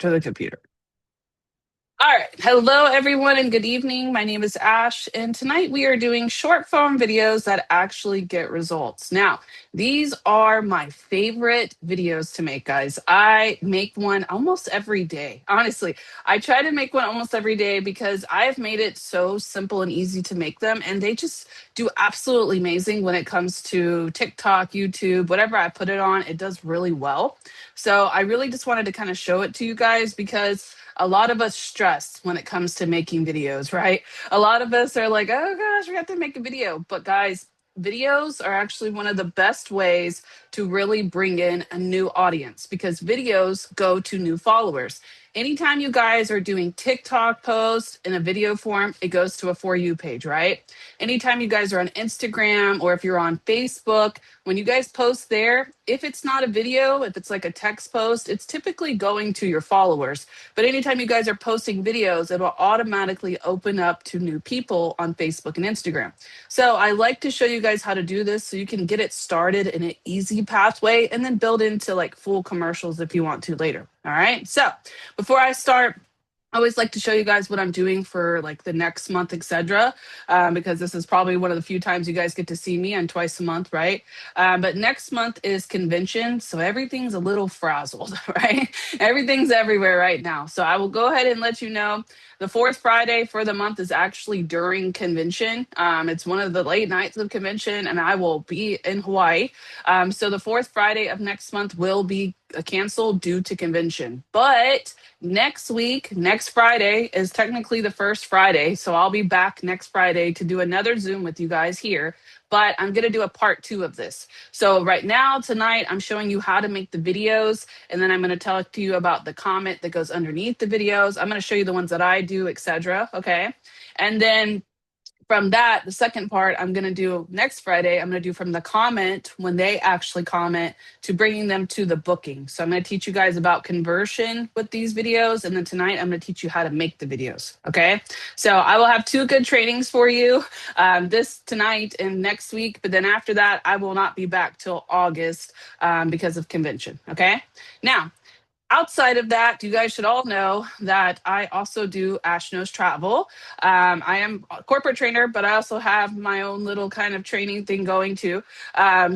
to the computer. All right. Hello, everyone, and good evening. My name is Ash, and tonight we are doing short form videos that actually get results. Now, these are my favorite videos to make, guys. I make one almost every day. Honestly, I try to make one almost every day because I've made it so simple and easy to make them, and they just do absolutely amazing when it comes to TikTok, YouTube, whatever I put it on, it does really well. So I really just wanted to kind of show it to you guys because a lot of us stress when it comes to making videos, right? A lot of us are like, oh gosh, we have to make a video. But guys, videos are actually one of the best ways to really bring in a new audience because videos go to new followers. Anytime you guys are doing TikTok posts in a video form, it goes to a For You page, right? Anytime you guys are on Instagram or if you're on Facebook, when you guys post there, if it's not a video, if it's like a text post, it's typically going to your followers. But anytime you guys are posting videos, it will automatically open up to new people on Facebook and Instagram. So I like to show you guys how to do this so you can get it started in an easy pathway and then build into like full commercials if you want to later. All right. So before I start, I always like to show you guys what I'm doing for like the next month, etc. Because this is probably one of the few times you guys get to see me on twice a month, right? But next month is convention, so everything's a little frazzled, right? Everything's everywhere right now. So I will go ahead and let you know the fourth Friday for the month is actually during convention. It's one of the late nights of convention, and I will be in Hawaii. So the fourth Friday of next month will be canceled due to convention. But next week, next Friday is technically the first Friday. So I'll be back next Friday to do another Zoom with you guys here. But I'm going to do a part two of this. So right now, tonight, I'm showing you how to make the videos. And then I'm going to talk to you about the comment that goes underneath the videos. I'm going to show you the ones that I do, etc. Okay. And then from that, the second part I'm going to do next Friday, I'm going to do from the comment when they actually comment to bringing them to the booking. So I'm going to teach you guys about conversion with these videos. And then tonight, I'm going to teach you how to make the videos. Okay. So I will have two good trainings for you this tonight and next week. But then after that, I will not be back till August because of convention. Okay. Now, outside of that, you guys should all know that I also do Ash Knows Travel. I am a corporate trainer, but I also have my own little kind of training thing going too.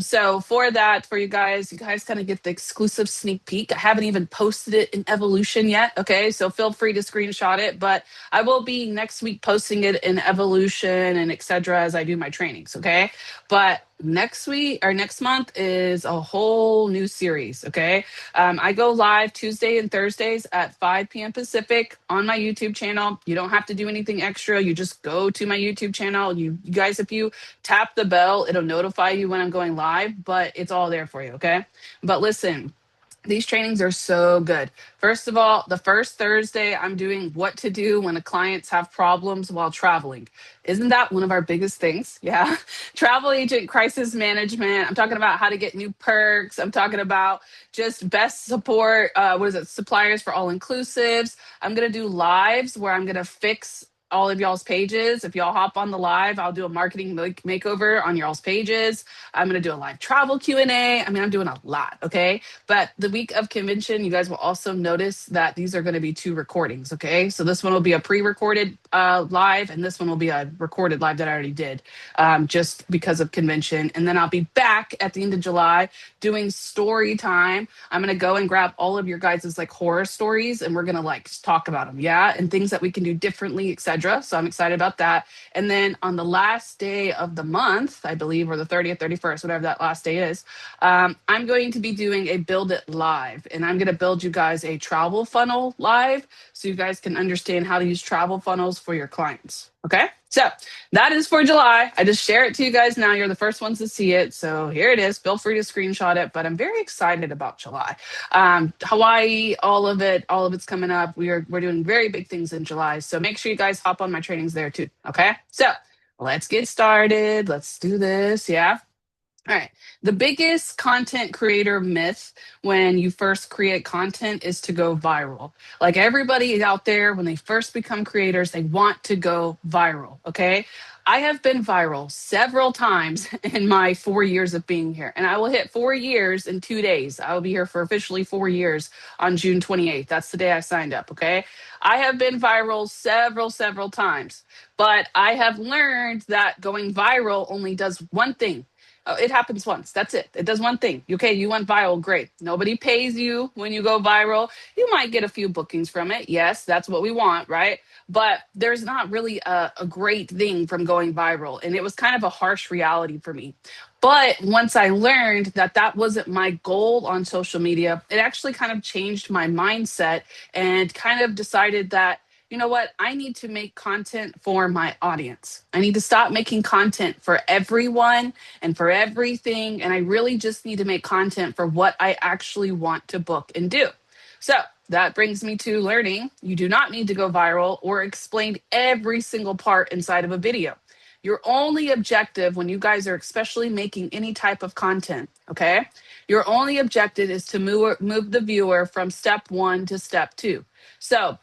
So for that, for you guys kind of get the exclusive sneak peek. I haven't even posted it in Evolution yet. Okay, so feel free to screenshot it, but I will be next week posting it in Evolution and etc. as I do my trainings. Okay, but next week or next month is a whole new series. Okay, I go live Tuesday and Thursdays at 5 p.m. Pacific on my YouTube channel. You don't have to do anything extra. You just go to my YouTube channel. You guys, if you tap the bell, it'll notify you when I'm going live, but it's all there for you. Okay. But listen, these trainings are so good. First of all, the first Thursday, I'm doing what to do when the clients have problems while traveling. Isn't that one of our biggest things? Yeah. Travel agent crisis management. I'm talking about how to get new perks. I'm talking about just best support. What is it? Suppliers for all inclusives. I'm going to do lives where I'm going to fix all of y'all's pages. If y'all hop on the live, I'll do a marketing makeover on y'all's pages. I'm going to do a live travel Q&A. I mean, I'm doing a lot. Okay. But the week of convention, you guys will also notice that these are going to be two recordings. Okay. So this one will be a pre-recorded live, and this one will be a recorded live that I already did just because of convention. And then I'll be back at the end of July doing story time. I'm going to go and grab all of your guys' like horror stories, and we're going to like talk about them. Yeah. And things that we can do differently, etc. So I'm excited about that. And then on the last day of the month, I believe, or the 30th, 31st, whatever that last day is, I'm going to be doing a Build It Live, and I'm going to build you guys a travel funnel live so you guys can understand how to use travel funnels for your clients. Okay, so that is for July. I just share it to you guys now. You're the first ones to see it. So here it is. Feel free to screenshot it, but I'm very excited about July. Hawaii, all of it's coming up. We're doing very big things in July. So make sure you guys hop on my trainings there too. Okay, so let's get started. Let's do this. Yeah. All right. The biggest content creator myth when you first create content is to go viral. Like everybody out there, when they first become creators, they want to go viral. Okay. I have been viral several times in my 4 years of being here, and I will hit 4 years in 2 days. I will be here for officially 4 years on June 28th. That's the day I signed up. Okay. I have been viral several times, but I have learned that going viral only does one thing. Oh, it happens once. That's it. It does one thing. Okay, you went viral. Great. Nobody pays you when you go viral. You might get a few bookings from it. Yes, that's what we want, right? But there's not really a great thing from going viral. And it was kind of a harsh reality for me. But once I learned that that wasn't my goal on social media, it actually kind of changed my mindset and kind of decided that, you know what, I need to make content for my audience. I need to stop making content for everyone and for everything. And I really just need to make content for what I actually want to book and do. So that brings me to learning you do not need to go viral or explain every single part inside of a video. Your only objective when you guys are especially making any type of content, okay? Your only objective is to move the viewer from step one to step two. So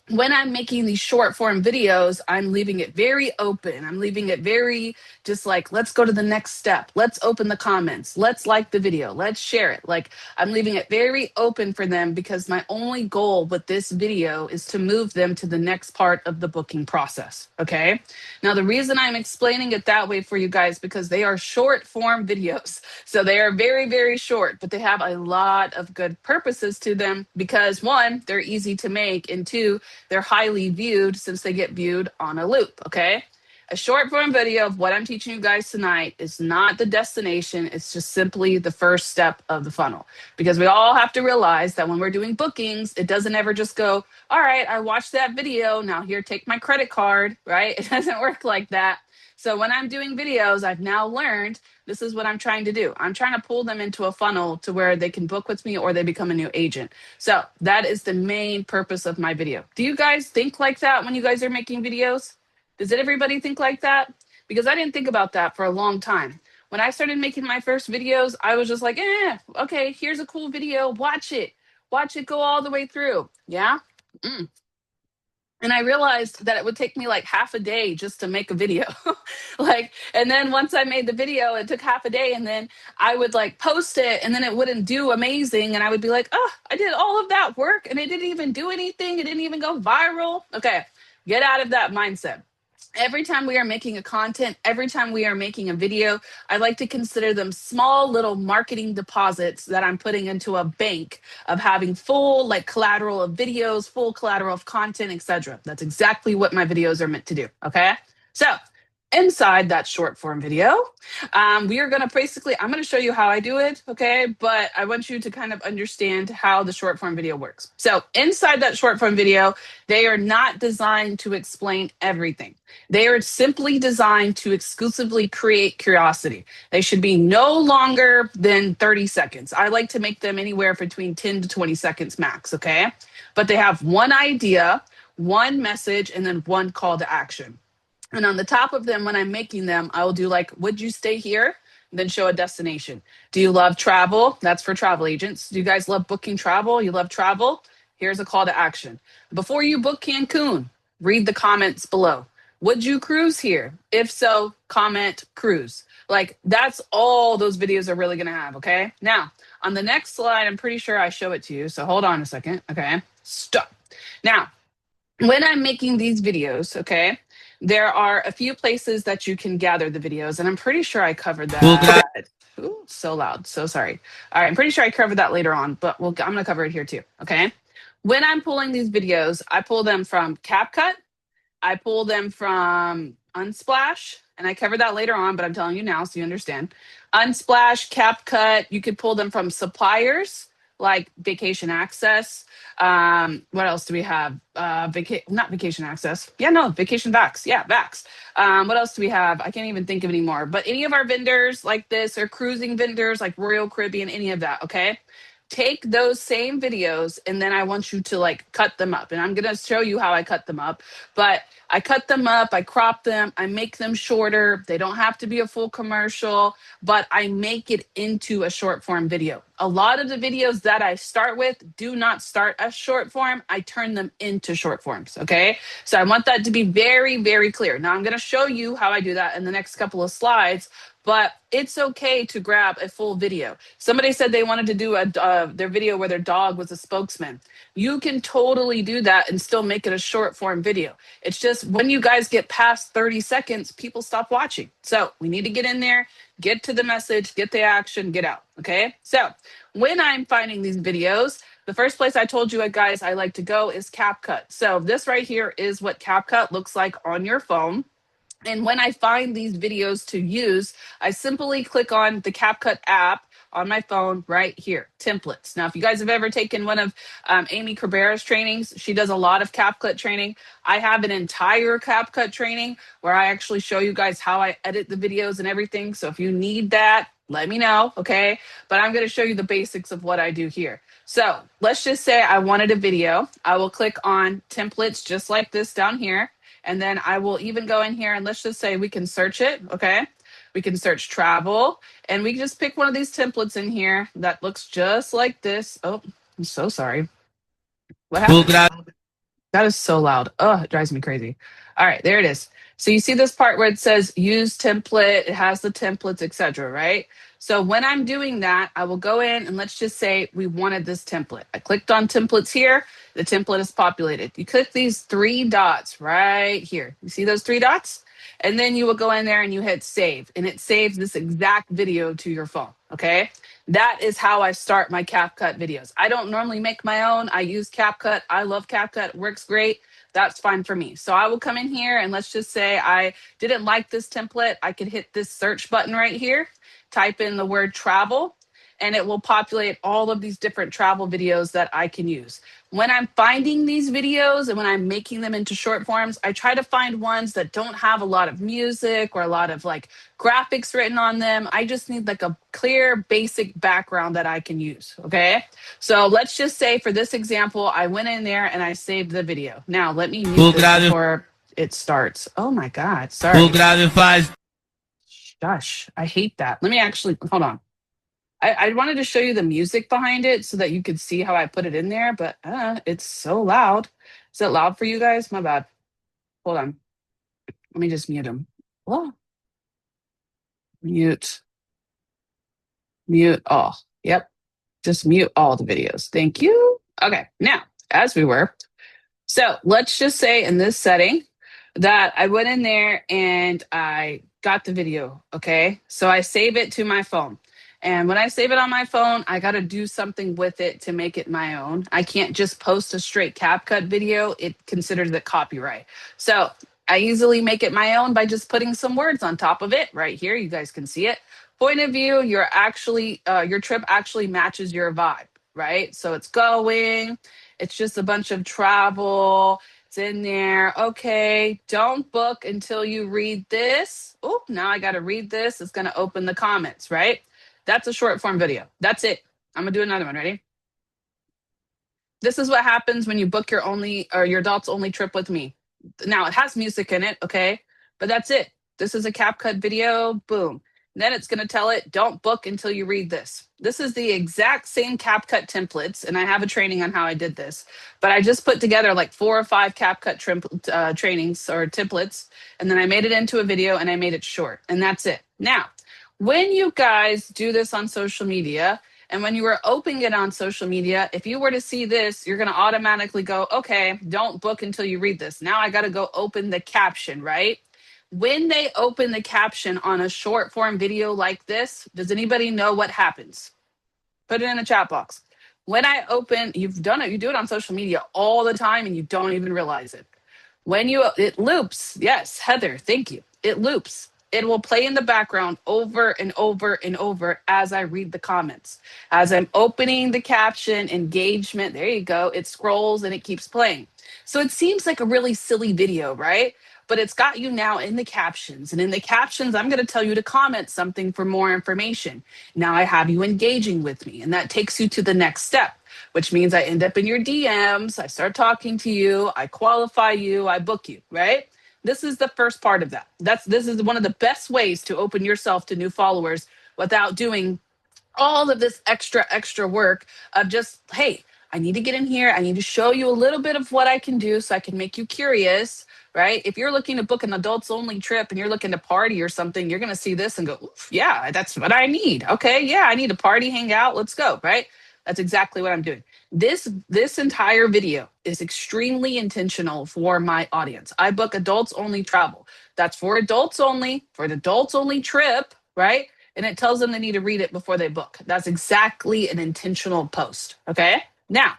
when I'm making these short form videos, I'm leaving it very open. I'm leaving it very just like, let's go to the next step. Let's open the comments. Let's like the video. Let's share it. Like, I'm leaving it very open for them because my only goal with this video is to move them to the next part of the booking process. Okay. Now, the reason I'm explaining it that way for you guys, because they are short form videos. So they are very short, but they have a lot of good purposes to them because one, they're easy to make, and two, they're highly viewed since they get viewed on a loop. Okay. A short form video of what I'm teaching you guys tonight is not the destination. It's just simply the first step of the funnel. Because we all have to realize that when we're doing bookings, it doesn't ever just go, all right, I watched that video. Now here, take my credit card, right? It doesn't work like that. So when I'm doing videos, I've now learned this is what I'm trying to do. I'm trying to pull them into a funnel to where they can book with me or they become a new agent. So that is the main purpose of my video. Do you guys think like that when you guys are making videos? Does everybody think like that? Because I didn't think about that for a long time. When I started making my first videos, I was just like, okay, here's a cool video. Watch it. Watch it go all the way through. Yeah. Mm. And I realized that it would take me like half a day just to make a video. Like, and then once I made the video, it took half a day, and then I would like post it, and then it wouldn't do amazing. And I would be like, oh, I did all of that work and it didn't even do anything. It didn't even go viral. Okay, get out of that mindset. Every time we are making a content, every time we are making a video, I like to consider them small little marketing deposits that I'm putting into a bank of having full like collateral of videos, full collateral of content, etc. That's exactly what my videos are meant to do. Okay. So inside that short form video, we are going to basically, I'm going to show you how I do it. Okay. But I want you to kind of understand how the short form video works. So inside that short form video, they are not designed to explain everything. They are simply designed to exclusively create curiosity. They should be no longer than 30 seconds. I like to make them anywhere between 10 to 20 seconds max, okay? But they have one idea, one message, and then one call to action. And on the top of them, when I'm making them, I will do like, would you stay here? And then show a destination. Do you love travel? That's for travel agents. Do you guys love booking travel? You love travel? Here's a call to action. Before you book Cancun, read the comments below. Would you cruise here? If so, comment cruise. Like that's all those videos are really going to have. Okay. Now, on the next slide, I'm pretty sure I show it to you. So hold on a second. Okay. Stop. Now, when I'm making these videos, okay, there are a few places that you can gather the videos, and I'm pretty sure I covered that. Ooh, so loud. So sorry. All right, I'm pretty sure I covered that later on, but I'm going to cover it here too. Okay. When I'm pulling these videos, I pull them from CapCut. I pull them from Unsplash, and I covered that later on, but I'm telling you now so you understand. Unsplash, CapCut, you could pull them from suppliers like Vacation Access. What else do we have? Not Vacation Access. Yeah, no, Vacation Vax. Yeah, Vax. What else do we have? I can't even think of anymore. But any of our vendors like this or cruising vendors like Royal Caribbean, any of that, okay? take those same videos and then I want you to like cut them up. And I'm going to show you how I cut them up. But I cut them up, I crop them, I make them shorter. They don't have to be a full commercial, but I make it into a short form video. A lot of the videos that I start with do not start as short form. I turn them into short forms. Okay. So I want that to be very, very clear. Now I'm going to show you how I do that in the next couple of slides. But it's okay to grab a full video. Somebody said they wanted to do their video where their dog was a spokesman. You can totally do that and still make it a short form video. It's just when you guys get past 30 seconds, people stop watching. So we need to get in there, get to the message, get the action, get out. Okay. So when I'm finding these videos, the first place I told you guys I like to go is CapCut. So this right here is what CapCut looks like on your phone. And when I find these videos to use, I simply click on the CapCut app on my phone right here, templates. Now, if you guys have ever taken one of Amy Cabrera's trainings, she does a lot of CapCut training. I have an entire CapCut training where I actually show you guys how I edit the videos and everything. So if you need that, let me know, okay? But I'm gonna show you the basics of what I do here. So let's just say I wanted a video. I will click on templates just like this down here. And then I will even go in here and let's just say we can search it, okay? We can search travel and we can just pick one of these templates in here that looks just like this. Oh, I'm so sorry. What happened? That is so loud. Oh, it drives me crazy. All right, there it is. So you see this part where it says use template, it has the templates, etc., right? So when I'm doing that, I will go in and let's just say we wanted this template. I clicked on templates here, the template is populated. You click these three dots right here. You see those three dots? And then you will go in there and you hit save, and it saves this exact video to your phone, okay? That is how I start my CapCut videos. I don't normally make my own. I use CapCut. I love CapCut. It works great. That's fine for me. So I will come in here and let's just say I didn't like this template. I could hit this search button right here, type in the word travel, and it will populate all of these different travel videos that I can use. When I'm finding these videos and when I'm making them into short forms, I try to find ones that don't have a lot of music or a lot of like graphics written on them. I just need like a clear basic background that I can use. Okay. So let's just say for this example, I went in there and I saved the video. Now let me mute this before it starts. Oh my God. Sorry. Gosh, I hate that. Let me actually hold on. I wanted to show you the music behind it so that you could see how I put it in there, but it's so loud. Is it loud for you guys? My bad. Hold on. Let me just mute him. Oh, mute, mute all. Yep. Just mute all the videos. Thank you. Okay. Now, as we were, so let's just say in this setting that I went in there and I got the video. Okay. So I save it to my phone. And when I save it on my phone, I got to do something with it to make it my own. I can't just post a straight CapCut video. It considers it copyright. So I easily make it my own by just putting some words on top of it right here. You guys can see it. Point of view, you're actually, your trip actually matches your vibe, right? So it's going, it's just a bunch of travel. It's in there. Okay, don't book until you read this. Oh, now I got to read this. It's going to open the comments, right? That's a short form video. That's it. I'm going to do another one. Ready? This is what happens when you book your only or your adults only trip with me. Now it has music in it, okay? But that's it. This is a CapCut video. Boom. Then it's going to tell it, don't book until you read this. This is the exact same CapCut templates, and I have a training on how I did this. But I just put together like 4 or 5 CapCut trainings or templates, and then I made it into a video and I made it short, and that's it. Now, when you guys do this on social media, and when you were opening it on social media, if you were to see this, you're going to automatically go, okay, don't book until you read this. Now I got to go open the caption, right? When they open the caption on a short form video like this, does anybody know what happens? Put it in the chat box. When I open, you've done it, you do it on social media all the time and you don't even realize it. When it loops. Yes, Heather, thank you. It loops. It will play in the background over and over and over as I read the comments. As I'm opening the caption, engagement, there you go. It scrolls and it keeps playing. So it seems like a really silly video, right? but it's got you now in the captions. And in the captions, I'm going to tell you to comment something for more information. Now I have you engaging with me, and that takes you to the next step, which means I end up in your DMs. I start talking to you. I qualify you. I book you, right? This is the first part of that. This is one of the best ways to open yourself to new followers without doing all of this extra work of just, hey, I need to get in here. I need to show you a little bit of what I can do so I can make you curious, right? If you're looking to book an adults only trip and you're looking to party or something, you're going to see this and go, "Oof, yeah, that's what I need. Okay, yeah, I need to party, hang out, let's go," right? That's exactly what I'm doing. This entire video is extremely intentional for my audience. I book adults only travel. That's for an adults only trip, right? And it tells them they need to read it before they book. That's exactly an intentional post. Okay. Now,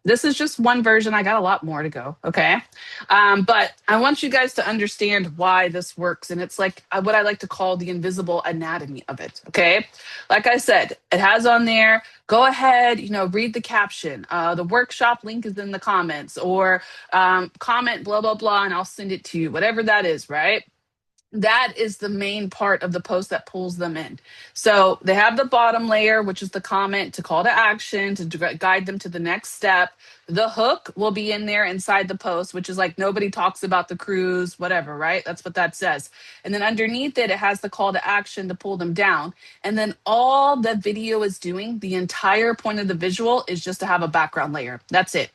this is just one version. I got a lot more to go. Okay. But I want you guys to understand why this works. And it's like what I like to call the invisible anatomy of it. Okay. Like I said, it has on there. Go ahead, read the caption. The workshop link is in the comments, or comment blah, blah, blah, and I'll send it to you, whatever that is, right? That is the main part of the post that pulls them in. So they have the bottom layer, which is the comment to call to action, to guide them to the next step. The hook will be in there inside the post, which is like nobody talks about the cruise, whatever, right? That's what that says. And then underneath it, it has the call to action to pull them down. And then all the video is doing, the entire point of the visual is just to have a background layer. That's it.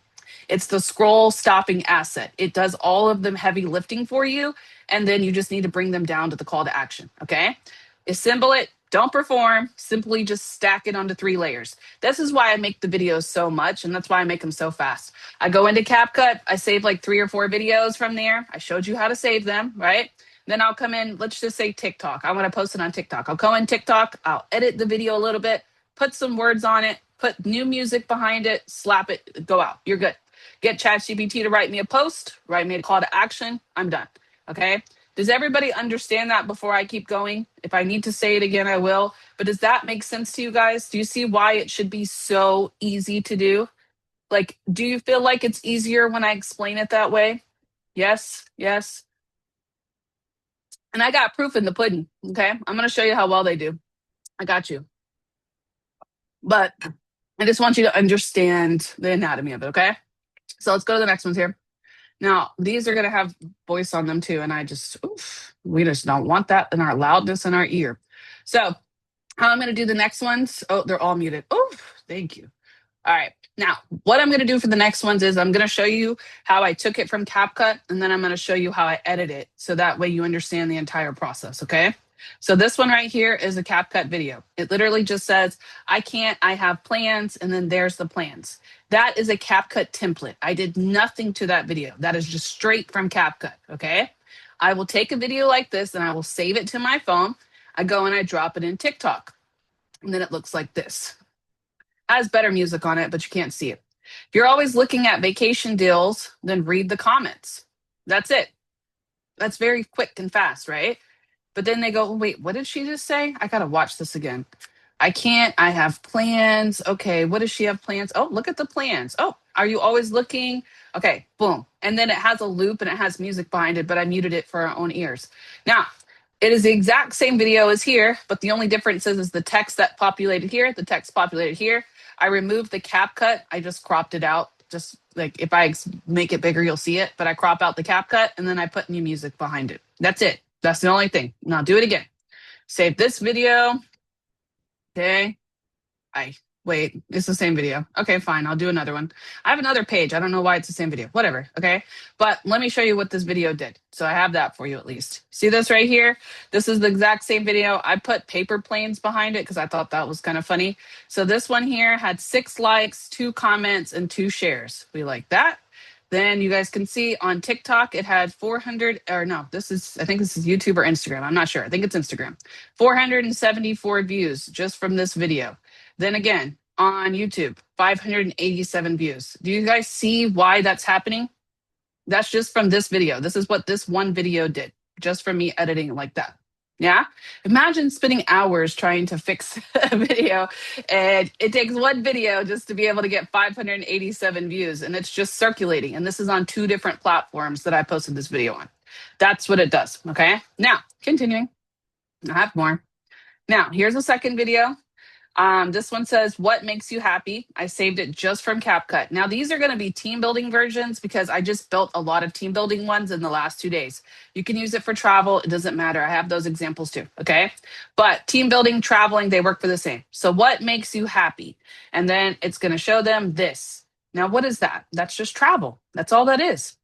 It's the scroll stopping asset. It does all of the heavy lifting for you, and then you just need to bring them down to the call to action. Okay. Assemble it. Don't perform. Simply just stack it onto 3 layers. This is why I make the videos so much, and that's why I make them so fast. I go into CapCut. I save like 3 or 4 videos from there. I showed you how to save them, right? Then I'll come in, let's just say TikTok. I want to post it on TikTok. I'll go in TikTok. I'll edit the video a little bit, put some words on it, put new music behind it, slap it, go out. You're good. Get ChatGPT to write me a post, write me a call to action. I'm done. Okay. Does everybody understand that before I keep going? If I need to say it again, I will. But does that make sense to you guys? Do you see why it should be so easy to do? Like, do you feel like it's easier when I explain it that way? Yes. Yes. And I got proof in the pudding. Okay. I'm going to show you how well they do. I got you. But I just want you to understand the anatomy of it. Okay. So let's go to the next ones here. Now, these are going to have voice on them too. And we just don't want that in our loudness in our ear. So, how I'm going to do the next ones. Oh, they're all muted. Oh, thank you. All right. Now, what I'm going to do for the next ones is I'm going to show you how I took it from CapCut, and then I'm going to show you how I edit it. So that way you understand the entire process. Okay. So this one right here is a CapCut video. It literally just says, I can't, I have plans, and then there's the plans. That is a CapCut template. I did nothing to that video. That is just straight from CapCut, okay? I will take a video like this and I will save it to my phone. I go and I drop it in TikTok. And then it looks like this. It has better music on it, but you can't see it. If you're always looking at vacation deals, then read the comments. That's it. That's very quick and fast, right? But then they go, wait, what did she just say? I got to watch this again. I can't, I have plans. Okay, what does she have plans? Oh, look at the plans. Oh, are you always looking? Okay, boom. And then it has a loop and it has music behind it, but I muted it for our own ears. Now, it is the exact same video as here, but the only difference is the text that populated here, the text populated here. I removed the CapCut. I just cropped it out. Just like if I make it bigger, you'll see it, but I crop out the CapCut and then I put new music behind it. That's it. That's the only thing. Now do it again. Save this video. Okay. Wait, it's the same video. Okay, fine. I'll do another one. I have another page. I don't know why it's the same video. Whatever. Okay. But let me show you what this video did. So I have that for you at least. See this right here? This is the exact same video. I put paper planes behind it because I thought that was kind of funny. So this one here had 6 likes, 2 comments, and 2 shares. We like that. Then you guys can see on TikTok, it had 400, or no, I think this is YouTube or Instagram. I'm not sure. I think it's Instagram. 474 views just from this video. Then again, on YouTube, 587 views. Do you guys see why that's happening? That's just from this video. This is what this one video did, just from me editing it like that. Yeah. Imagine spending hours trying to fix a video, and it takes one video just to be able to get 587 views, and it's just circulating. And this is on 2 different platforms that I posted this video on. That's what it does. Okay. Now, continuing. I have more. Now, here's a second video. This one says, "What makes you happy?" I saved it just from CapCut. Now, these are going to be team building versions because I just built a lot of team building ones in the last 2 days. You can use it for travel. It doesn't matter. I have those examples too. Okay. But team building, traveling, they work for the same. So, what makes you happy? And then it's going to show them this. Now, what is that? That's just travel. That's all that is.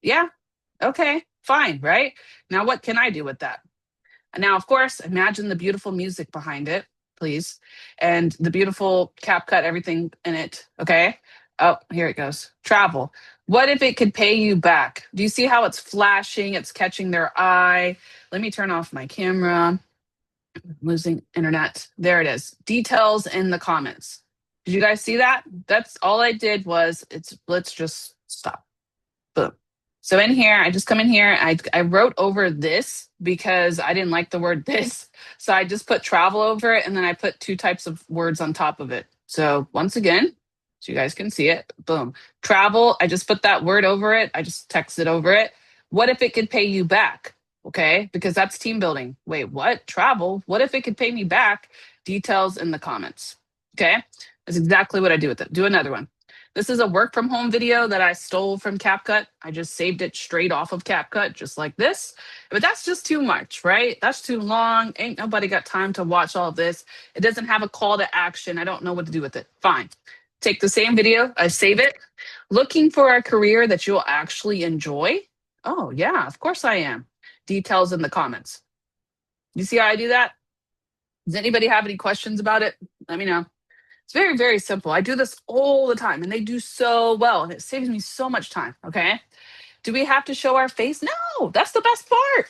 Yeah. Okay. Fine. Right. Now, what can I do with that? Now, of course, imagine the beautiful music behind it, please, and the beautiful CapCut, everything in it. Okay. Oh, here it goes. Travel. What if it could pay you back? Do you see how it's flashing? It's catching their eye. Let me turn off my camera. I'm losing internet. There it is. Details in the comments. Did you guys see that? That's all I did was let's just stop. Boom. So in here, I just come in here. I wrote over this because I didn't like the word this. So I just put travel over it and then I put two types of words on top of it. So once again, so you guys can see it, boom. Travel, I just put that word over it. I just texted over it. What if it could pay you back? Okay, because that's team building. Wait, what? Travel? What if it could pay me back? Details in the comments. Okay, that's exactly what I do with it. Do another one. This is a work from home video that I stole from CapCut. I just saved it straight off of CapCut, just like this. But that's just too much, right? That's too long. Ain't nobody got time to watch all of this. It doesn't have a call to action. I don't know what to do with it. Fine. Take the same video, I save it. Looking for a career that you'll actually enjoy? Oh, yeah, of course I am. Details in the comments. You see how I do that? Does anybody have any questions about it? Let me know. It's very, very simple. I do this all the time and they do so well and it saves me so much time. Okay. Do we have to show our face? No, that's the best part.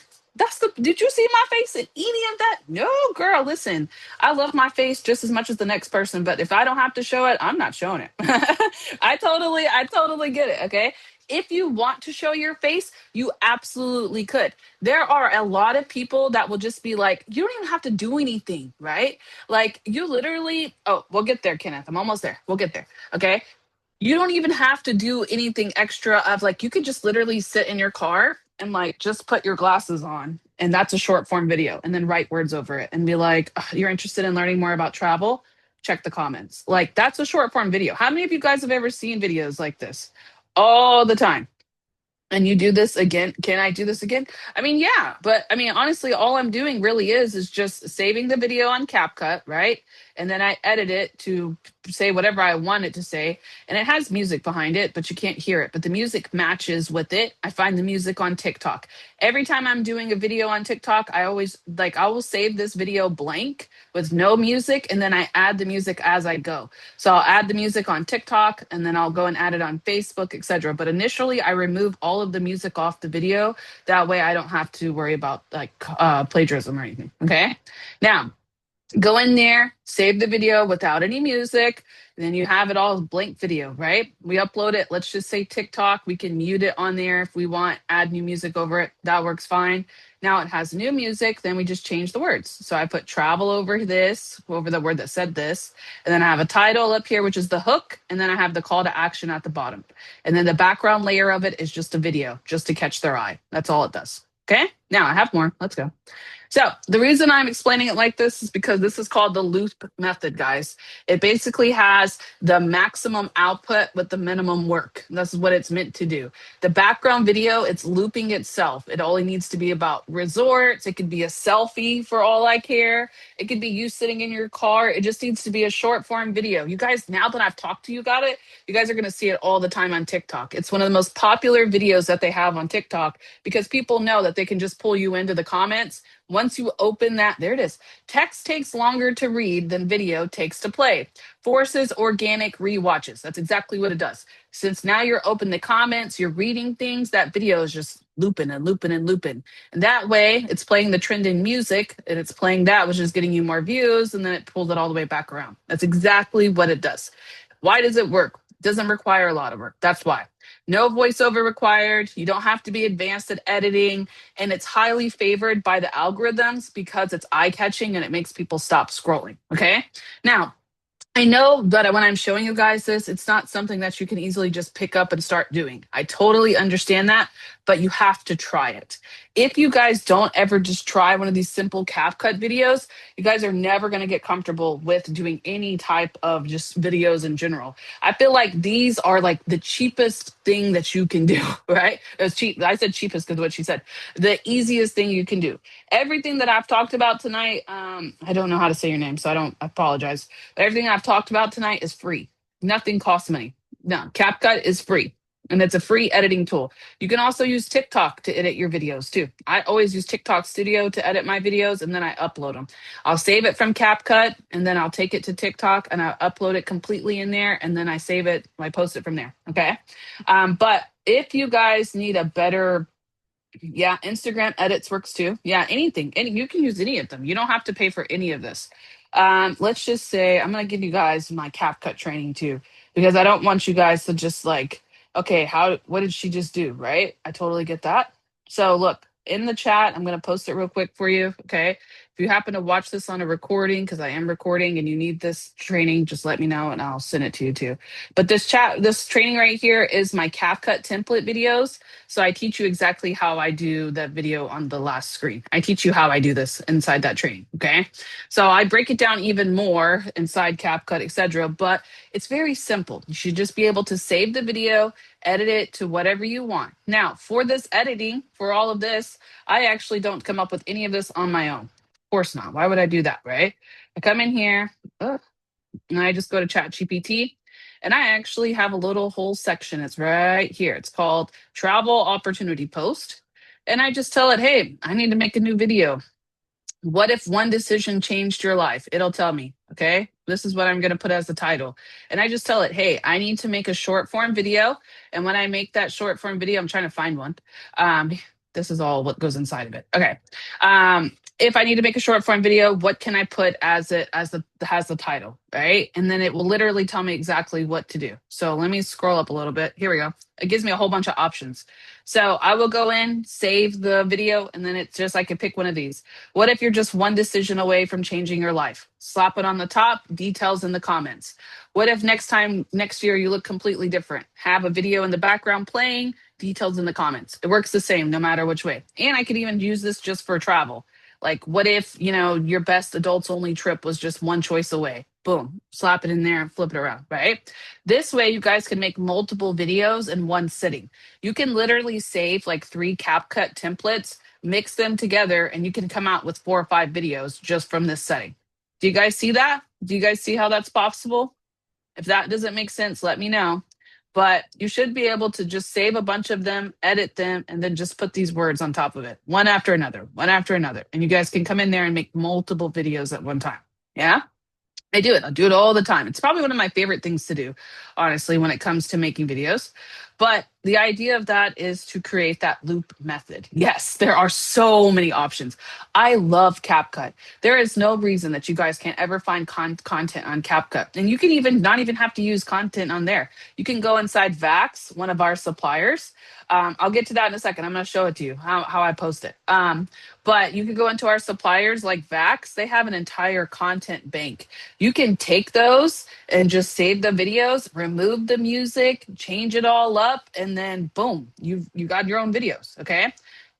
Did you see my face in any of that? No, girl, listen, I love my face just as much as the next person, but if I don't have to show it, I'm not showing it. I totally get it. Okay. If you want to show your face, you absolutely could. There are a lot of people that will just be like, you don't even have to do anything, right? Like you literally, oh, we'll get there, Kenneth. I'm almost there. We'll get there. Okay. You don't even have to do anything extra of like you could just literally sit in your car and like just put your glasses on and that's a short form video and then write words over it and be like, "Ugh, you're interested in learning more about travel? Check the comments." Like that's a short form video. How many of you guys have ever seen videos like this? All the time. And you do this again. Can I do this again? I mean, yeah, but I mean, honestly, all I'm doing really is just saving the video on CapCut, right? And then I edit it to say whatever I want it to say. And it has music behind it, but you can't hear it. But the music matches with it. I find the music on TikTok. Every time I'm doing a video on TikTok, I always like I will save this video blank with no music, and then I add the music as I go. So I'll add the music on TikTok and then I'll go and add it on Facebook, etc. But initially I remove all of the music off the video. That way I don't have to worry about like plagiarism or anything. Okay. Now go in there, save the video without any music. And then you have it all as blank video, right? We upload it. Let's just say TikTok. We can mute it on there if we want, add new music over it. That works fine. Now it has new music. Then we just change the words. So I put travel over this, over the word that said this. And then I have a title up here, which is the hook. And then I have the call to action at the bottom. And then the background layer of it is just a video, just to catch their eye. That's all it does. Okay. Now I have more. Let's go. So the reason I'm explaining it like this is because this is called the loop method, guys. It basically has the maximum output with the minimum work. This is what it's meant to do. The background video, it's looping itself. It only needs to be about resorts. It could be a selfie for all I care. It could be you sitting in your car. It just needs to be a short form video. You guys, now that I've talked to you about it, you guys are going to see it all the time on TikTok. It's one of the most popular videos that they have on TikTok because people know that they can just pull you into the comments. Once you open that, there it is. Text takes longer to read than video takes to play. Forces organic rewatches. That's exactly what it does. Since now you're open the comments, you're reading things, that video is just looping and looping and looping. And that way it's playing the trending music and it's playing that, which is getting you more views, and then it pulls it all the way back around. That's exactly what it does. Why does it work? It doesn't require a lot of work. That's why. No voiceover required. You don't have to be advanced at editing. And it's highly favored by the algorithms because it's eye catching and it makes people stop scrolling. Okay. Now, I know that when I'm showing you guys this, it's not something that you can easily just pick up and start doing. I totally understand that, but you have to try it. If you guys don't ever just try one of these simple CapCut videos, you guys are never going to get comfortable with doing any type of just videos in general. I feel like these are like the cheapest thing that you can do, right? It's cheap. I said cheapest because what she said. The easiest thing you can do. Everything that I've talked about tonight, I don't know how to say your name, so I apologize, but everything I've talked about tonight is free. Nothing costs money. No, CapCut is free. And it's a free editing tool. You can also use TikTok to edit your videos too. I always use TikTok Studio to edit my videos and then I upload them. I'll save it from CapCut and then I'll take it to TikTok and I'll upload it completely in there and then I save it, I post it from there. Okay. But if you guys need a better, yeah, Instagram edits works too. Yeah, anything. Any you can use any of them. You don't have to pay for any of this. Let's just say I'm gonna give you guys my CapCut training too, because I don't want you guys to just like, okay, how what did she just do? Right? I totally get that. So look, in the chat, I'm gonna post it real quick for you. Okay. If you happen to watch this on a recording, because I am recording and you need this training, just let me know and I'll send it to you too. But this training right here is my CapCut template videos. So I teach you exactly how I do that video on the last screen. I teach you how I do this inside that training. Okay. So I break it down even more inside CapCut, etc. But it's very simple. You should just be able to save the video, edit it to whatever you want. Now, for this editing, for all of this, I actually don't come up with any of this on my own. Of course not. Why would I do that? Right. I come in here. And I just go to ChatGPT and I actually have a little whole section. It's right here. It's called Travel Opportunity Post. And I just tell it, hey, I need to make a new video. What if one decision changed your life? It'll tell me, okay? This is what I'm going to put as the title. And I just tell it, hey, I need to make a short form video. And when I make that short form video, I'm trying to find one. Um, this is all what goes inside of it. Okay. If I need to make a short form video, what can I put as it as the has the title, right? And then it will literally tell me exactly what to do. So let me scroll up a little bit. Here we go. It gives me a whole bunch of options. So I will go in, save the video, and then it's just I can pick one of these. What if you're just one decision away from changing your life? Slap it on the top, details in the comments. What if next year, you look completely different? Have a video in the background playing, details in the comments. It works the same no matter which way. And I could even use this just for travel. Like, what if, your best adults only trip was just one choice away? Boom, slap it in there and flip it around, right? This way, you guys can make multiple videos in one sitting. You can literally save like 3 CapCut templates, mix them together, and you can come out with 4 or 5 videos just from this setting. Do you guys see that? Do you guys see how that's possible? If that doesn't make sense, let me know. But you should be able to just save a bunch of them, edit them, and then just put these words on top of it, one after another, one after another. And you guys can come in there and make multiple videos at one time. Yeah? I do it. I do it all the time. It's probably one of my favorite things to do, honestly, when it comes to making videos. But the idea of that is to create that loop method. Yes, there are so many options. I love CapCut. There is no reason that you guys can't ever find content on CapCut. And you can even not even have to use content on there. You can go inside Vax, one of our suppliers. I'll get to that in a second. I'm going to show it to you how I post it. But you can go into our suppliers like Vax. They have an entire content bank. You can take those and just save the videos, remove the music, change it all up, and then boom, you got your own videos. Okay.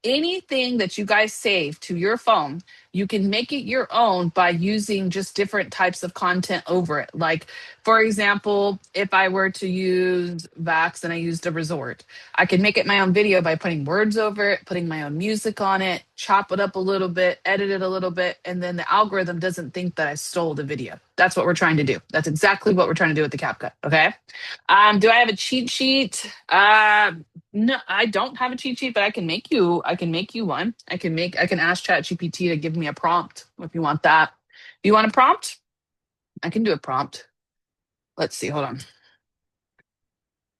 Anything that you guys save to your phone, you can make it your own by using just different types of content over it. Like, for example, if I were to use Vax and I used a resort, I could make it my own video by putting words over it, putting my own music on it, chop it up a little bit, edit it a little bit, and then the algorithm doesn't think that I stole the video. That's what we're trying to do. That's exactly what we're trying to do with the CapCut. Okay. Do I have a cheat sheet? No, I don't have a cheat sheet, but I can make you. I can make you one. I can ask ChatGPT to give me a prompt if you want that. Do you want a prompt? I can do a prompt. Let's see. Hold on.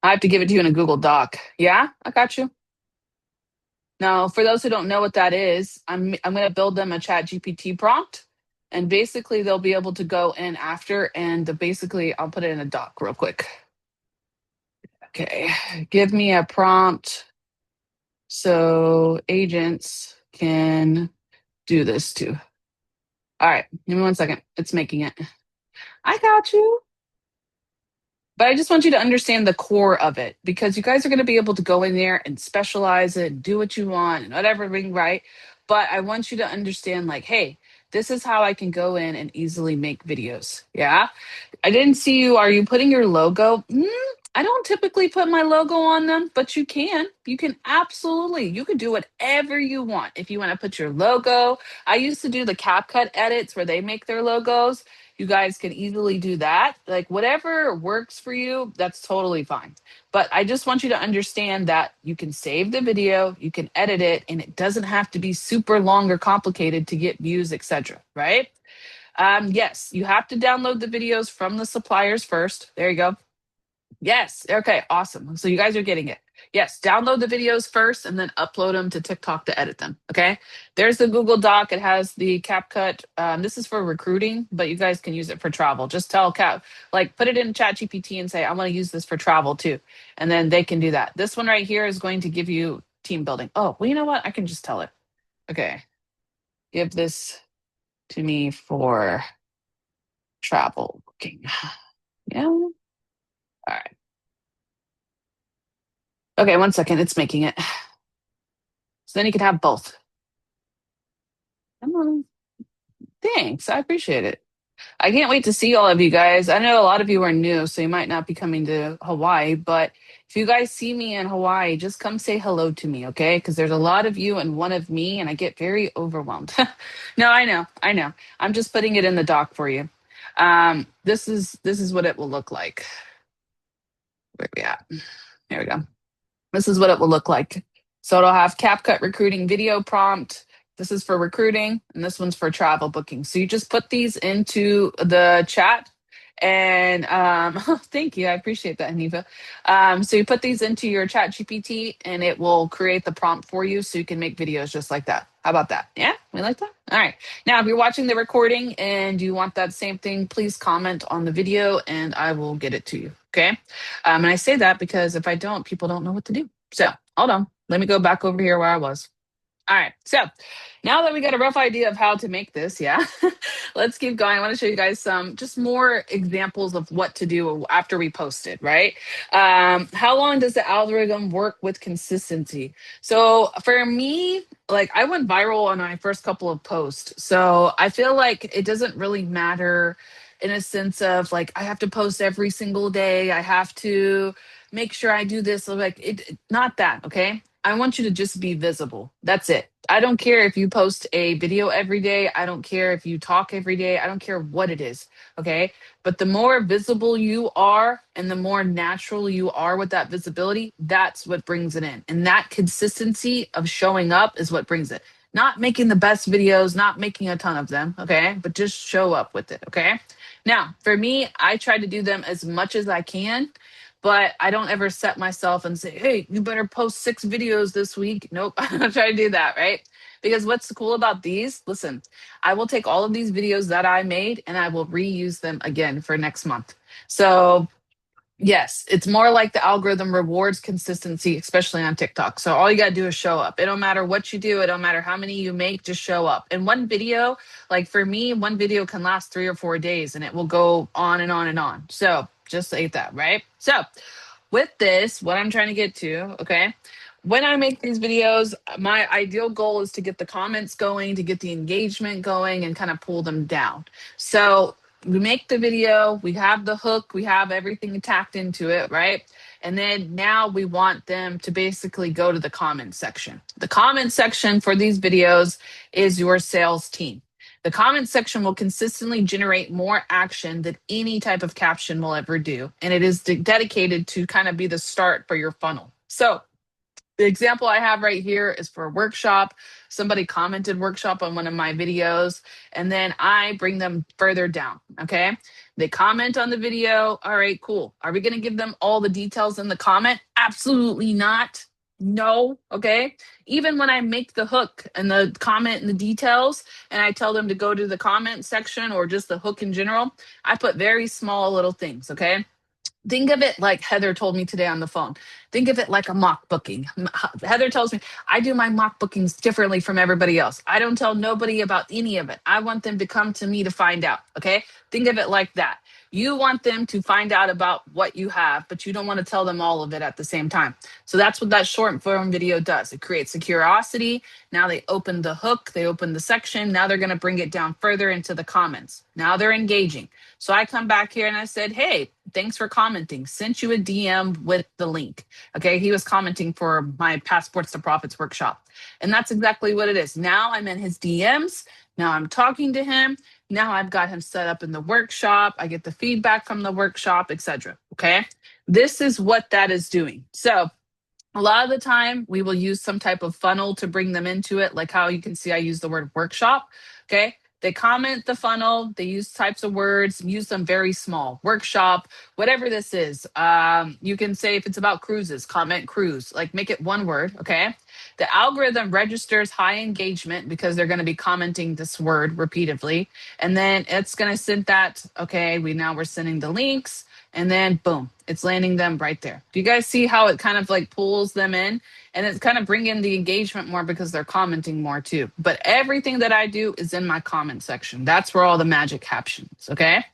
I have to give it to you in a Google Doc. Yeah, I got you. Now, for those who don't know what that is, I'm going to build them a Chat GPT prompt, and basically they'll be able to go in after and basically I'll put it in a doc real quick. Okay, give me a prompt so agents can do this too. All right, give me one second. It's making it. I got you. But I just want you to understand the core of it because you guys are going to be able to go in there and specialize it and do what you want and whatever, right? But I want you to understand, like, hey, this is how I can go in and easily make videos. Yeah. I didn't see you. Are you putting your logo? I don't typically put my logo on them, but you can. You can absolutely. You can do whatever you want. If you want to put your logo, I used to do the CapCut edits where they make their logos. You guys can easily do that. Like whatever works for you, that's totally fine. But I just want you to understand that you can save the video, you can edit it, and it doesn't have to be super long or complicated to get views, etc. Right? Yes, you have to download the videos from the suppliers first. There you go. Yes. Okay. Awesome. So you guys are getting it. Yes. Download the videos first and then upload them to TikTok to edit them. Okay. There's the Google Doc. It has the CapCut. This is for recruiting, but you guys can use it for travel. Just tell like put it in ChatGPT and say, I want to use this for travel too. And then they can do that. This one right here is going to give you team building. Oh, well, you know what? I can just tell it. Okay. Give this to me for travel booking. Yeah. All right. Okay. 1 second. It's making it. So then you can have both. Come on. Thanks. I appreciate it. I can't wait to see all of you guys. I know a lot of you are new, so you might not be coming to Hawaii, but if you guys see me in Hawaii, just come say hello to me, okay? Because there's a lot of you and one of me, and I get very overwhelmed. No, I know. I know. I'm just putting it in the doc for you. This is what it will look like. Where we at? There we go. This is what it will look like. So it'll have CapCut recruiting video prompt. This is for recruiting, and this one's for travel booking. So you just put these into the chat. And thank you. I appreciate that, Hanifa. So you put these into your chat GPT and it will create the prompt for you so you can make videos just like that. How about that? Yeah, we like that. All right. Now, if you're watching the recording and you want that same thing, please comment on the video and I will get it to you. Okay. And I say that because if I don't, people don't know what to do. So hold on. Let me go back over here where I was. All right. So now that we got a rough idea of how to make this, yeah, let's keep going. I want to show you guys some just more examples of what to do after we post it, right? How long does the algorithm work with consistency? So for me, like I went viral on my first couple of posts. So I feel like it doesn't really matter in a sense of like I have to post every single day. I have to make sure I do this. Like not that, okay? I want you to just be visible. That's it. I don't care if you post a video every day. I don't care if you talk every day. I don't care what it is. Okay. But the more visible you are and the more natural you are with that visibility, that's what brings it in. And that consistency of showing up is what brings it. Not making the best videos, not making a ton of them. Okay. But just show up with it. Okay. Now, for me, I try to do them as much as I can, but I don't ever set myself and say, hey, you better post 6 videos this week. Nope, I'm not trying to do that, right? Because what's cool about these, listen, I will take all of these videos that I made and I will reuse them again for next month. So yes, it's more like the algorithm rewards consistency, especially on TikTok. So all you got to do is show up. It don't matter what you do, it don't matter how many you make, just show up. And one video, like for me, one video can last 3 or 4 days and it will go on and on and on. So just like that, right? So with this, what I'm trying to get to, okay, when I make these videos, my ideal goal is to get the comments going, to get the engagement going, and kind of pull them down. So we make the video, we have the hook, we have everything tacked into it, right? And then now we want them to basically go to the comment section. The comment section for these videos is your sales team. The comment section will consistently generate more action than any type of caption will ever do. And it is dedicated to kind of be the start for your funnel. So the example I have right here is for a workshop. Somebody commented workshop on one of my videos, and then I bring them further down. Okay. They comment on the video. All right, cool. Are we going to give them all the details in the comment? Absolutely not. No. Okay. Even when I make the hook and the comment and the details, and I tell them to go to the comment section or just the hook in general, I put very small little things. Okay. Think of it like Heather told me today on the phone. Think of it like a mock booking. Heather tells me I do my mock bookings differently from everybody else. I don't tell nobody about any of it. I want them to come to me to find out. Okay. Think of it like that. You want them to find out about what you have, but you don't want to tell them all of it at the same time. So that's what that short form video does. It creates a curiosity. Now they open the hook, they open the section. Now they're going to bring it down further into the comments. Now they're engaging. So I come back here and I said, hey, thanks for commenting. Sent you a DM with the link. Okay. He was commenting for my Passports to Profits workshop. And that's exactly what it is. Now I'm in his DMs. Now I'm talking to him. Now I've got him set up in the workshop. I get the feedback from the workshop, etc. Okay. This is what that is doing. So a lot of the time we will use some type of funnel to bring them into it, like how you can see I use the word workshop. Okay. They comment the funnel, they use types of words, use them very small. Workshop, whatever this is. You can say if it's about cruises, comment cruise, like make it one word. Okay. The algorithm registers high engagement because they're going to be commenting this word repeatedly. And then it's going to send that. Okay. We're sending the links. And then boom, it's landing them right there. Do you guys see how it kind of like pulls them in? And it's kind of bringing the engagement more because they're commenting more too. But everything that I do is in my comment section. That's where all the magic happens. Okay.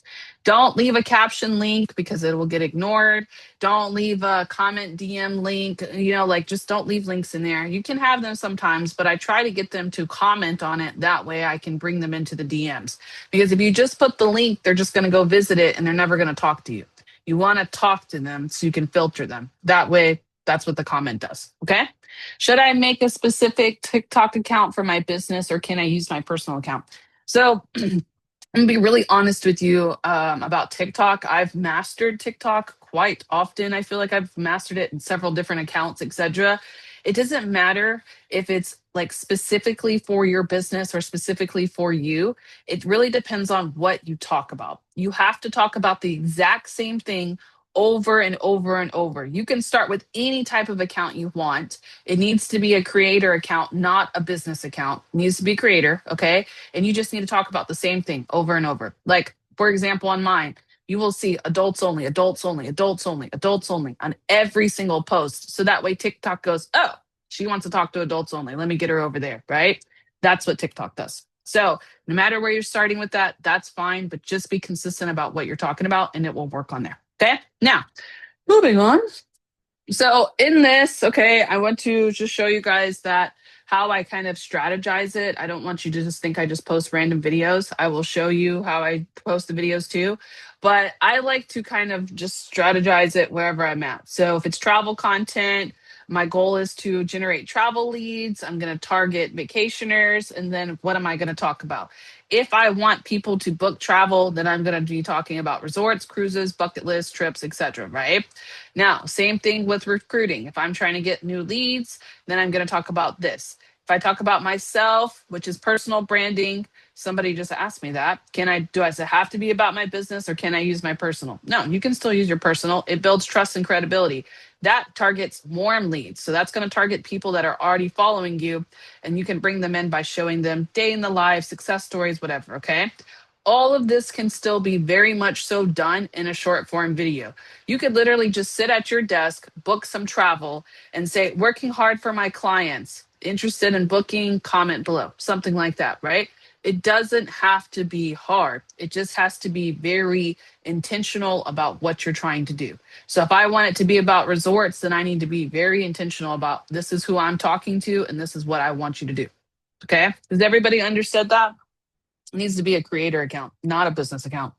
Don't leave a caption link because it will get ignored. Don't leave a comment DM link. Like just don't leave links in there. You can have them sometimes, but I try to get them to comment on it. That way I can bring them into the DMs. Because if you just put the link, they're just going to go visit it and they're never going to talk to you. You want to talk to them so you can filter them. That way, that's what the comment does. Okay. Should I make a specific TikTok account for my business or can I use my personal account? So I'm gonna be really honest with you about TikTok. I've mastered TikTok quite often. I feel like I've mastered it in several different accounts, etc. It doesn't matter if it's like specifically for your business or specifically for you. It really depends on what you talk about. You have to talk about the exact same thing over and over and over. You can start with any type of account you want. It needs to be a creator account, not a business account. It needs to be creator, okay? And you just need to talk about the same thing over and over. Like, for example, on mine, you will see adults only, adults only, adults only, adults only on every single post. So that way TikTok goes, oh, she wants to talk to adults only. Let me get her over there, right? That's what TikTok does. So no matter where you're starting with that, that's fine, but just be consistent about what you're talking about and it will work on there. Okay. Now, moving on. So in this, okay, I want to just show you guys that how I kind of strategize it. I don't want you to just think I just post random videos. I will show you how I post the videos too. But I like to kind of just strategize it wherever I'm at. So if it's travel content, my goal is to generate travel leads. I'm going to target vacationers. And then what am I going to talk about? If I want people to book travel, then I'm going to be talking about resorts, cruises, bucket lists, trips, etc. Right? Now, same thing with recruiting. If I'm trying to get new leads, then I'm going to talk about this. If I talk about myself, which is personal branding, somebody just asked me that. Does it have to be about my business or can I use my personal? No, you can still use your personal. It builds trust and credibility. That targets warm leads. So that's going to target people that are already following you and you can bring them in by showing them day in the life, success stories, whatever. Okay. All of this can still be very much so done in a short form video. You could literally just sit at your desk, book some travel, and say, working hard for my clients, interested in booking, comment below, something like that, right? It doesn't have to be hard. It just has to be very intentional about what you're trying to do. So if I want it to be about resorts, then I need to be very intentional about this is who I'm talking to and this is what I want you to do. Okay? Does everybody understood that? It needs to be a creator account, not a business account.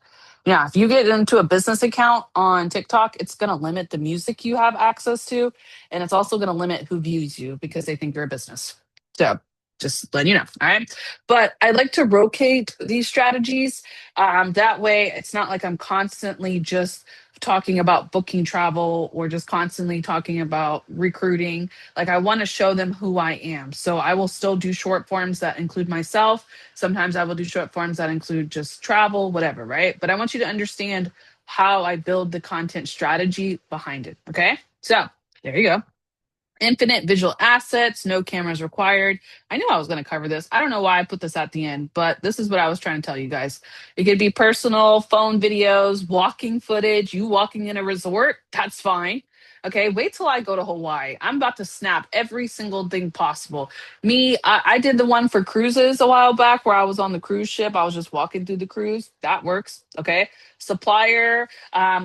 Yeah, if you get into a business account on TikTok, it's going to limit the music you have access to. And it's also going to limit who views you because they think you're a business. So just letting you know. All right. But I like to rotate these strategies. That way, it's not like I'm constantly just talking about booking travel or just constantly talking about recruiting. Like I want to show them who I am. So I will still do short forms that include myself. Sometimes I will do short forms that include just travel, whatever, right? But I want you to understand how I build the content strategy behind it. Okay. So there you go. Infinite visual assets, no cameras required. I knew I was going to cover this. I don't know why I put this at the end, but this is what I was trying to tell you guys. It could be personal, phone videos, walking footage, you walking in a resort. That's fine. Okay, wait till I go to Hawaii. I'm about to snap every single thing possible. I did the one for cruises a while back where I was on the cruise ship. I was just walking through the cruise. That works. Okay. Supplier,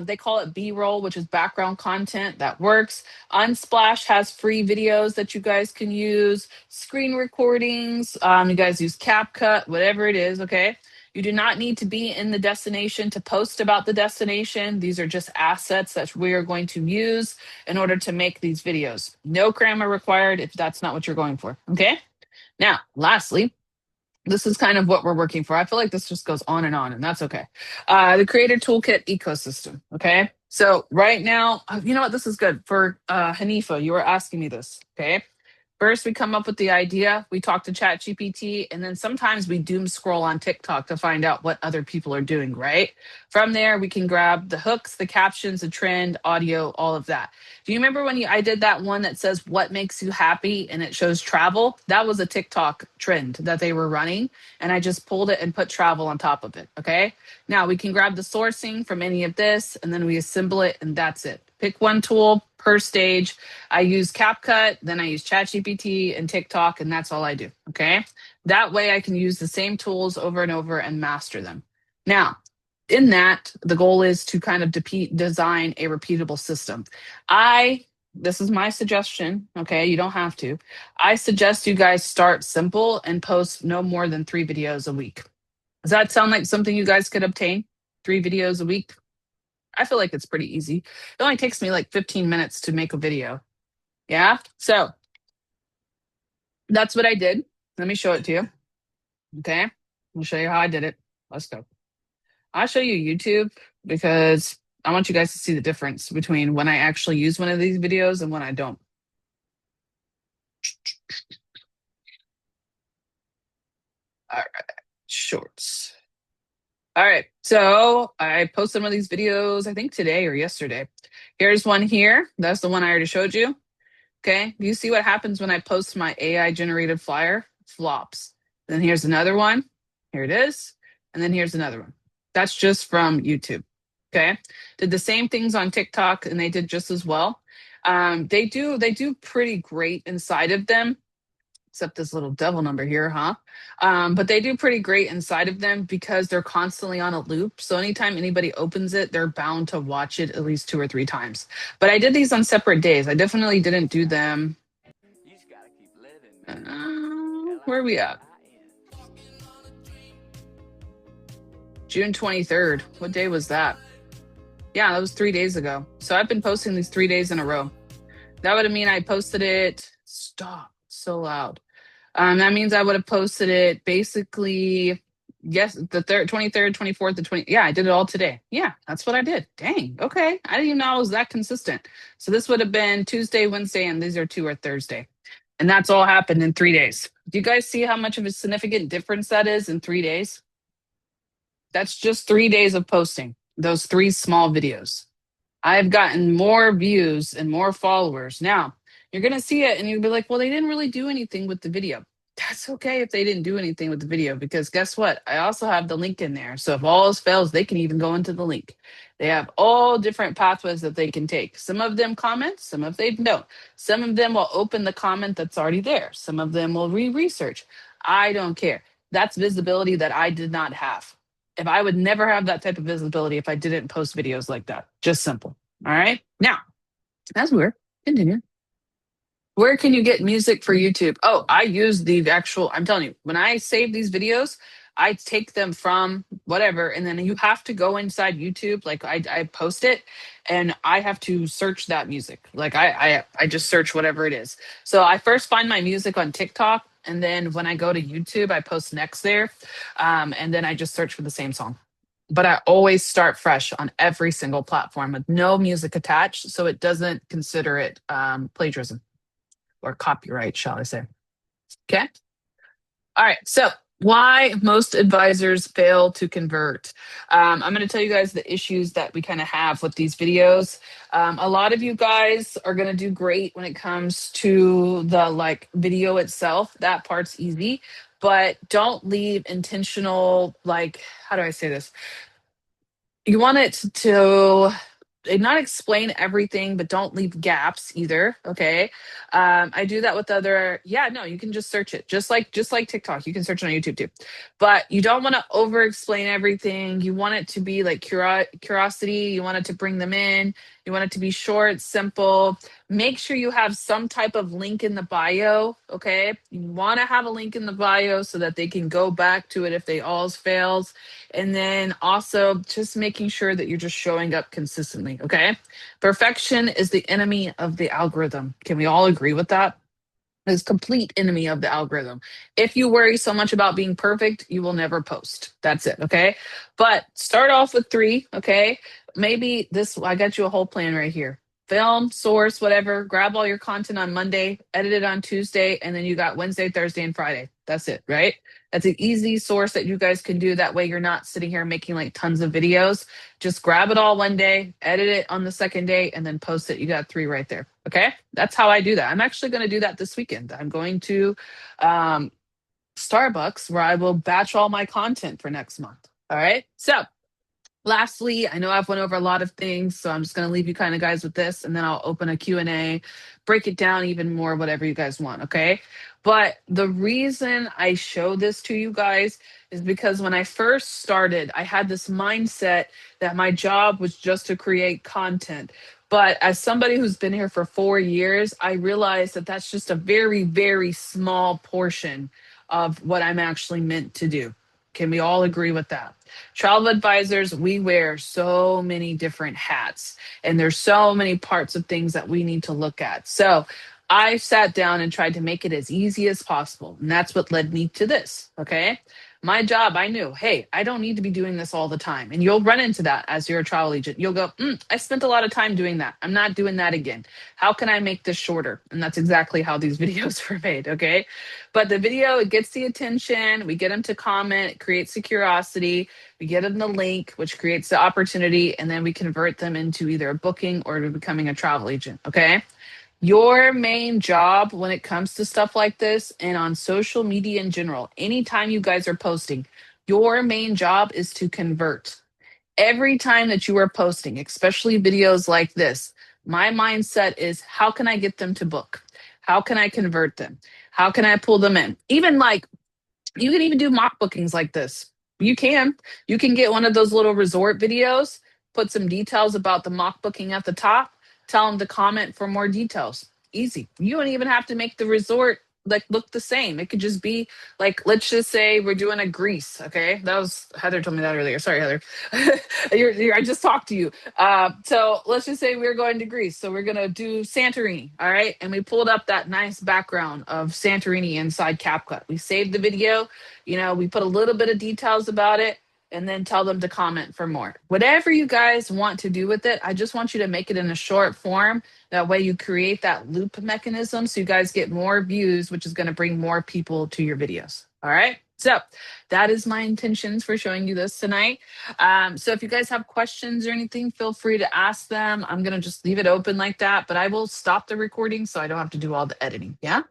they call it B-roll, which is background content. That works. Unsplash has free videos that you guys can use, screen recordings. You guys use CapCut, whatever it is. Okay. You do not need to be in the destination to post about the destination. These are just assets that we are going to use in order to make these videos. No grammar required if that's not what you're going for. Okay. Now, lastly, this is kind of what we're working for. I feel like this just goes on, and that's okay. The Creator Toolkit ecosystem. Okay. So right now, you know what? This is good for Hanifa. You were asking me this. Okay. First, we come up with the idea, we talk to ChatGPT, and then sometimes we doom scroll on TikTok to find out what other people are doing, right? From there, we can grab the hooks, the captions, the trend, audio, all of that. Do you remember when I did that one that says, "What makes you happy?" and it shows travel? That was a TikTok trend that they were running, and I just pulled it and put travel on top of it, okay? Now, we can grab the sourcing from any of this, and then we assemble it, and that's it. Pick one tool per stage. I use CapCut, then I use ChatGPT and TikTok, and that's all I do. Okay. That way I can use the same tools over and over and master them. Now, in that, the goal is to kind of design a repeatable system. This is my suggestion. Okay. You don't have to. I suggest you guys start simple and post no more than 3 videos a week. Does that sound like something you guys could obtain? 3 videos a week? I feel like it's pretty easy. It only takes me like 15 minutes to make a video. Yeah. So that's what I did. Let me show it to you. Okay. I'll show you how I did it. Let's go. I'll show you YouTube because I want you guys to see the difference between when I actually use one of these videos and when I don't. All right. Shorts. All right. So I posted one of these videos, I think today or yesterday. Here's one here. That's the one I already showed you. Okay. Do you see what happens when I post my AI generated flyer? Flops. Then here's another one. Here it is. And then here's another one. That's just from YouTube. Okay. Did the same things on TikTok and they did just as well. They do pretty great inside of them, except this little devil number here, huh? But they do pretty great inside of them because they're constantly on a loop. So anytime anybody opens it, they're bound to watch it at least 2 or 3 times. But I did these on separate days. I definitely didn't do them. Where are we at? June 23rd. What day was that? Yeah, that was 3 days ago. So I've been posting these 3 days in a row. That would mean I posted it. Stop. So loud. That means I would have posted it basically, yes, the 23rd, 24th, the 20. Yeah, I did it all today. Yeah, that's what I did. Dang. Okay. I didn't even know I was that consistent. So this would have been Tuesday, Wednesday, and these are 2 or Thursday. And that's all happened in 3 days. Do you guys see how much of a significant difference that is in 3 days? That's just 3 days of posting those 3 small videos. I've gotten more views and more followers. Now, you're going to see it and you'll be like, well, they didn't really do anything with the video. That's okay if they didn't do anything with the video because guess what? I also have the link in there. So if all else fails, they can even go into the link. They have all different pathways that they can take. Some of them comment, some of them don't. Some of them will open the comment that's already there. Some of them will research. I don't care. That's visibility that I did not have. If I would never have that type of visibility if I didn't post videos like that. Just simple. All right. Now, that's weird. Continue. Where can you get music for YouTube? Oh, I use the actual, I'm telling you, when I save these videos, I take them from whatever, and then you have to go inside YouTube. Like I post it and I have to search that music. Like I just search whatever it is. So I first find my music on TikTok, and then when I go to YouTube, I post next there. And then I just search for the same song. But I always start fresh on every single platform with no music attached. So it doesn't consider it plagiarism or copyright, shall I say. Okay. All right. So, why most advisors fail to convert. I'm going to tell you guys the issues that we kind of have with these videos. A lot of you guys are going to do great when it comes to the like video itself. That part's easy, but don't leave intentional, like, how do I say this? You want it to not explain everything, but don't leave gaps either. Okay. I do that with other, yeah, no, you can just search it. Just like TikTok. You can search it on YouTube too. But you don't want to over explain everything. You want it to be like curiosity. You want it to bring them in. You want it to be short, simple. Make sure you have some type of link in the bio. Okay. You want to have a link in the bio so that they can go back to it if they alls fails. And then also just making sure that you're just showing up consistently. Okay. Perfection is the enemy of the algorithm. Can we all agree with that? Is complete enemy of the algorithm. If you worry so much about being perfect, you will never post. That's it. Okay. But start off with three. Okay. Maybe this, I got you a whole plan right here. Film, source, whatever. Grab all your content on Monday, edit it on Tuesday, and then you got Wednesday, Thursday, and Friday. That's it, right? That's an easy source that you guys can do. That way you're not sitting here making like tons of videos. Just grab it all one day, edit it on the second day, and then post it. You got three right there. Okay. That's how I do that. I'm actually going to do that this weekend. I'm going to um, Starbucks where I will batch all my content for next month. All right. So, lastly, I know I've went over a lot of things, so I'm just going to leave you kind of guys with this, and then I'll open a Q&A, break it down even more, whatever you guys want, okay? But the reason I show this to you guys is because when I first started, I had this mindset that my job was just to create content. But as somebody who's been here for 4 years, I realized that that's just a very, very small portion of what I'm actually meant to do. Can we all agree with that? Travel advisors, we wear so many different hats, and there's so many parts of things that we need to look at. So I sat down and tried to make it as easy as possible. And that's what led me to this. Okay. My job, I knew, hey, I don't need to be doing this all the time. And you'll run into that as you're a travel agent. You'll go, I spent a lot of time doing that. I'm not doing that again. How can I make this shorter? And that's exactly how these videos were made. Okay. But the video, it gets the attention. We get them to comment, it creates the curiosity. We get them the link, which creates the opportunity, and then we convert them into either a booking or to becoming a travel agent. Okay. Your main job when it comes to stuff like this and on social media in general, anytime you guys are posting, your main job is to convert. Every time that you are posting, especially videos like this, my mindset is how can I get them to book? How can I convert them? How can I pull them in? Even like you can even do mock bookings like this. You can. You can get one of those little resort videos, put some details about the mock booking at the top, tell them to comment for more details. Easy. You don't even have to make the resort like look the same. It could just be like, let's just say we're doing a Greece. Okay. That was Heather told me that earlier. Sorry, Heather. I just talked to you. So let's just say we're going to Greece. So we're going to do Santorini. All right. And we pulled up that nice background of Santorini inside CapCut. We saved the video. We put a little bit of details about it and then tell them to comment for more. Whatever you guys want to do with it, I just want you to make it in a short form. That way you create that loop mechanism so you guys get more views, which is going to bring more people to your videos. All right. So that is my intentions for showing you this tonight. So if you guys have questions or anything, feel free to ask them. I'm going to just leave it open like that, but I will stop the recording so I don't have to do all the editing. Yeah.